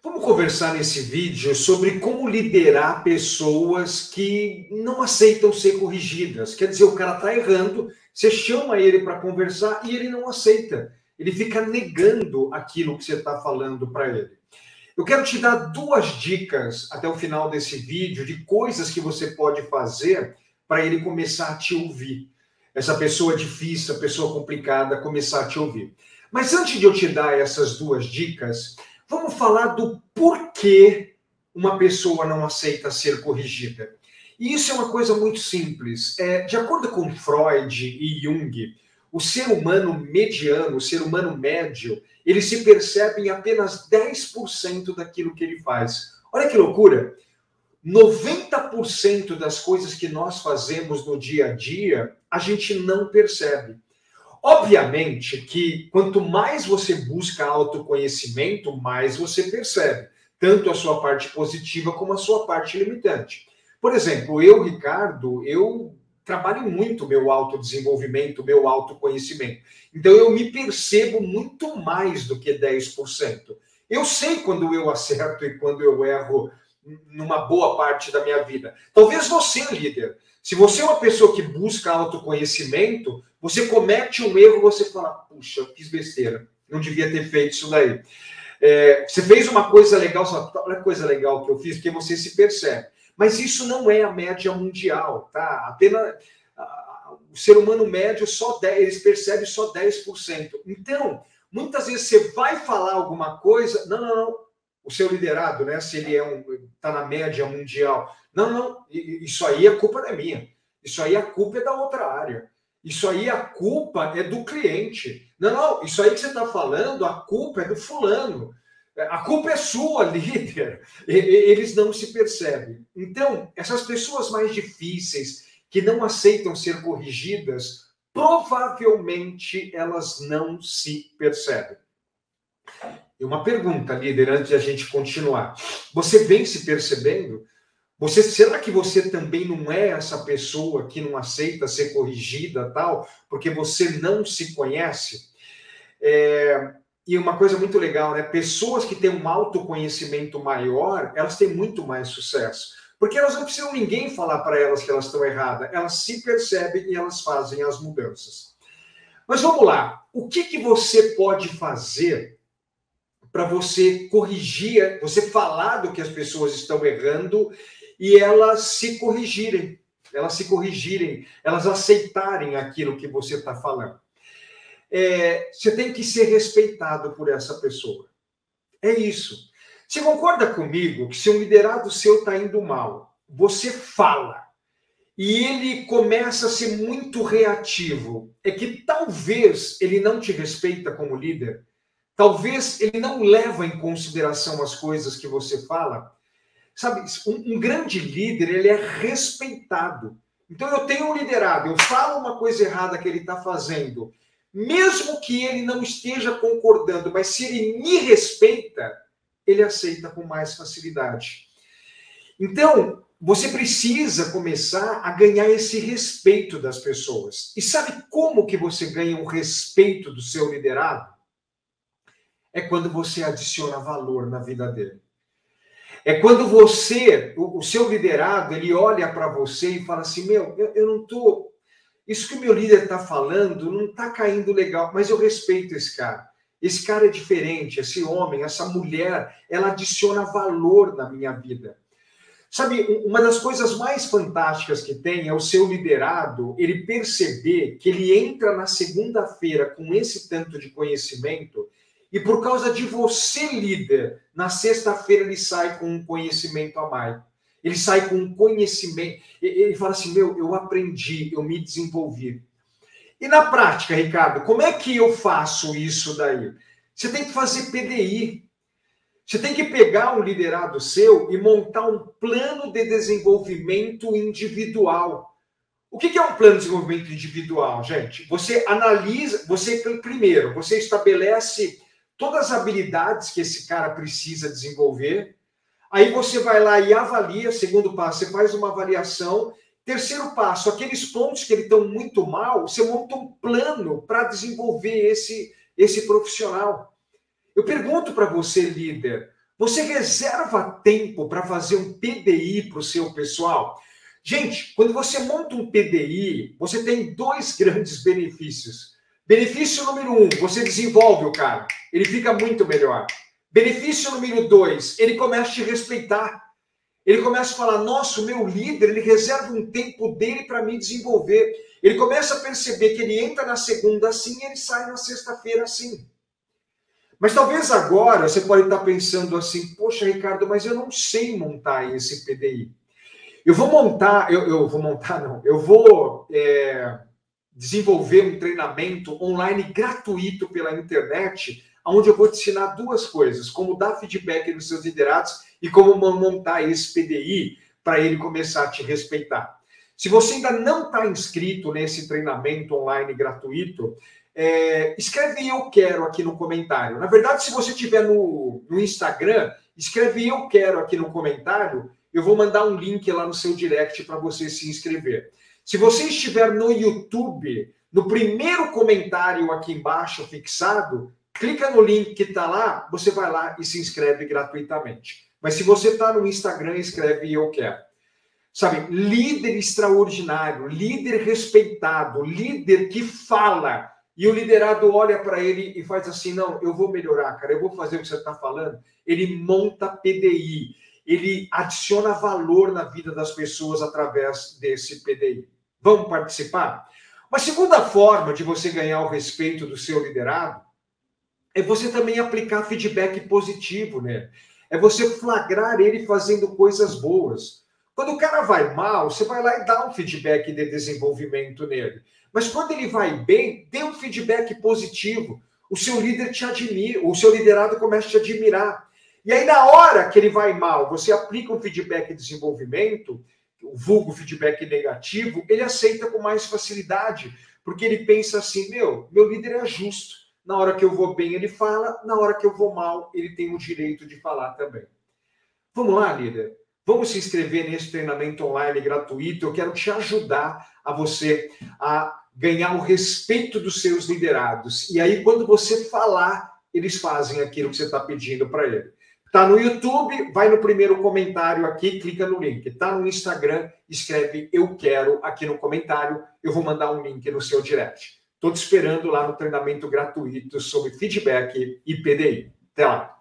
Vamos conversar nesse vídeo sobre como liderar pessoas que não aceitam ser corrigidas. Quer dizer, o cara está errando, você chama ele para conversar e ele não aceita. Ele fica negando aquilo que você está falando para ele. Eu quero te dar duas dicas até o final desse vídeo de coisas que você pode fazer para ele começar a te ouvir. Essa pessoa difícil, a pessoa complicada, começar a te ouvir. Mas antes de eu te dar essas duas dicas, vamos falar do porquê uma pessoa não aceita ser corrigida. E isso é uma coisa muito simples. De acordo com Freud e Jung, o ser humano mediano, o ser humano médio, ele se percebe em apenas 10% daquilo que ele faz. Olha que loucura! 90% das coisas que nós fazemos no dia a dia, a gente não percebe. Obviamente que quanto mais você busca autoconhecimento, mais você percebe, tanto a sua parte positiva como a sua parte limitante. Por exemplo, eu, Ricardo, eu trabalho muito meu autodesenvolvimento, meu autoconhecimento. Então eu me percebo muito mais do que 10%. Eu sei quando eu acerto e quando eu erro numa boa parte da minha vida. Talvez você, líder, se você é uma pessoa que busca autoconhecimento, você comete um erro, você fala, puxa, fiz besteira, não devia ter feito isso daí. Você fez uma coisa legal, você fala, olha a coisa legal que eu fiz, porque você se percebe. Mas isso não é a média mundial, tá? Apenas o ser humano médio, eles percebem só 10%. Então, muitas vezes você vai falar alguma coisa, não. O seu liderado, né? Se ele está na média mundial. Não, isso aí a culpa não é minha. Isso aí a culpa é da outra área. Isso aí a culpa é do cliente. Não, isso aí que você está falando, a culpa é do fulano. A culpa é sua, líder. Eles não se percebem. Então, essas pessoas mais difíceis, que não aceitam ser corrigidas, provavelmente elas não se percebem. E uma pergunta, líder, antes de a gente continuar. Você vem se percebendo? Será que você também não é essa pessoa que não aceita ser corrigida, tal, porque você não se conhece? E uma coisa muito legal, né? Pessoas que têm um autoconhecimento maior, elas têm muito mais sucesso. Porque elas não precisam ninguém falar para elas que elas estão erradas. Elas se percebem e elas fazem as mudanças. Mas vamos lá. O que você pode fazer para você corrigir, você falar do que as pessoas estão errando e elas se corrigirem, elas aceitarem aquilo que você está falando. Você tem que ser respeitado por essa pessoa. É isso. Você concorda comigo que se um liderado seu está indo mal, você fala, e ele começa a ser muito reativo, é que talvez ele não te respeita como líder, talvez ele não leva em consideração as coisas que você fala. Sabe, um grande líder, ele é respeitado. Então eu tenho um liderado, eu falo uma coisa errada que ele está fazendo, mesmo que ele não esteja concordando, mas se ele me respeita, ele aceita com mais facilidade. Então, você precisa começar a ganhar esse respeito das pessoas. E sabe como que você ganha o respeito do seu liderado? É quando você adiciona valor na vida dele. É quando o seu liderado, ele olha para você e fala assim, eu não tô, isso que o meu líder está falando não está caindo legal, mas eu respeito esse cara. Esse cara é diferente, esse homem, essa mulher, ela adiciona valor na minha vida. Sabe, uma das coisas mais fantásticas que tem é o seu liderado, ele perceber que ele entra na segunda-feira com esse tanto de conhecimento e por causa de você, líder, na sexta-feira ele sai com um conhecimento a mais. Ele sai com um conhecimento, ele fala assim, eu aprendi, eu me desenvolvi. E na prática, Ricardo, como é que eu faço isso daí? Você tem que fazer PDI. Você tem que pegar um liderado seu e montar um plano de desenvolvimento individual. O que é um plano de desenvolvimento individual, gente? Você analisa, primeiro, você estabelece todas as habilidades que esse cara precisa desenvolver. Aí você vai lá e avalia. Segundo passo, você faz uma avaliação. Terceiro passo, aqueles pontos que ele estão muito mal, você monta um plano para desenvolver esse profissional. Eu pergunto para você, líder, Você reserva tempo para fazer um PDI para o seu pessoal? Gente, quando você monta um PDI, você tem dois grandes benefícios. Benefício número 1, você desenvolve o cara. Ele fica muito melhor. Benefício número 2, ele começa a te respeitar. Ele começa a falar, nossa, o meu líder, ele reserva um tempo dele para me desenvolver. Ele começa a perceber que ele entra na segunda assim e ele sai na sexta-feira assim. Mas talvez agora você pode estar pensando assim, poxa, Ricardo, mas eu não sei montar esse PDI. Eu vou desenvolver um treinamento online gratuito pela internet, onde eu vou te ensinar duas coisas, como dar feedback nos seus liderados e como montar esse PDI para ele começar a te respeitar. Se você ainda não está inscrito nesse treinamento online gratuito, escreve eu quero aqui no comentário. Na verdade, se você estiver no Instagram, escreve eu quero aqui no comentário, eu vou mandar um link lá no seu direct para você se inscrever. Se você estiver no YouTube, no primeiro comentário aqui embaixo fixado, clica no link que está lá, você vai lá e se inscreve gratuitamente. Mas se você está no Instagram, escreve eu quero. Sabe, líder extraordinário, líder respeitado, líder que fala, e o liderado olha para ele e faz assim, não, eu vou melhorar, cara, eu vou fazer o que você está falando. Ele monta PDI, ele adiciona valor na vida das pessoas através desse PDI. Vamos participar? Uma segunda forma de você ganhar o respeito do seu liderado é você também aplicar feedback positivo nele. É você flagrar ele fazendo coisas boas. Quando o cara vai mal, você vai lá e dá um feedback de desenvolvimento nele. Mas quando ele vai bem, dê um feedback positivo. O seu líder te admira, o seu liderado começa a te admirar. E aí, na hora que ele vai mal, você aplica um feedback de desenvolvimento, o vulgo feedback negativo, ele aceita com mais facilidade, porque ele pensa assim, meu líder é justo. Na hora que eu vou bem, ele fala, na hora que eu vou mal, ele tem o direito de falar também. Vamos lá, líder? Vamos se inscrever nesse treinamento online gratuito. Eu quero te ajudar a você a ganhar o respeito dos seus liderados. E aí, quando você falar, eles fazem aquilo que você está pedindo para ele. Tá no YouTube, vai no primeiro comentário aqui, clica no link. Tá no Instagram, escreve eu quero aqui no comentário. Eu vou mandar um link no seu direct. Estou te esperando lá no treinamento gratuito sobre feedback e PDI. Até lá!